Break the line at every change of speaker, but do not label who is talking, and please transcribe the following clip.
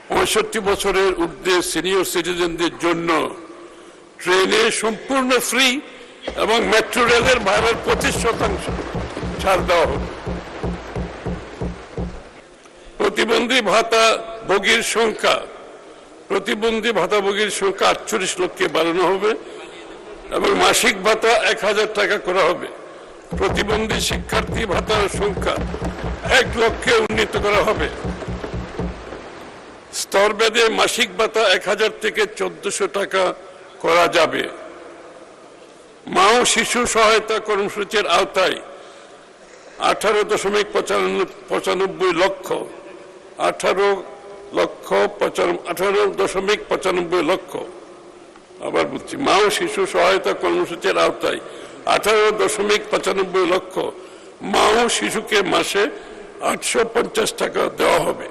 65 বছরের ঊর্ধ্বে সিনিয়র সিটিজেনদের জন্য ট্রেনে সম্পূর্ণ ফ্রি এবং মেট্রো রেলের ভাড়ার 25% ছাড় দেওয়া হবে। প্রতিবন্ধী ভাতা ভোগীর সংখ্যা 48 লক্ষে বাড়ানো হবে এবং মাসিক ভাতা 1000 টাকা করা হবে। প্রতিবন্ধী শিক্ষার্থী ভাতার সংখ্যা 1 লক্ষে উন্নীত করা হবে। স্তরভেদে মাসিক ভাতা 1000 থেকে 1400 টাকা করা যাবে। মা ও শিশু সহায়তা কর্মসূচির আওতায় 18.95 লক্ষ 18.95 লক্ষ, আবার বলছি, মা ও শিশু সহায়তা কর্মসূচির আওতায় 18.95 লক্ষ মা ও শিশুকে মাসে 850 টাকা দেওয়া হবে।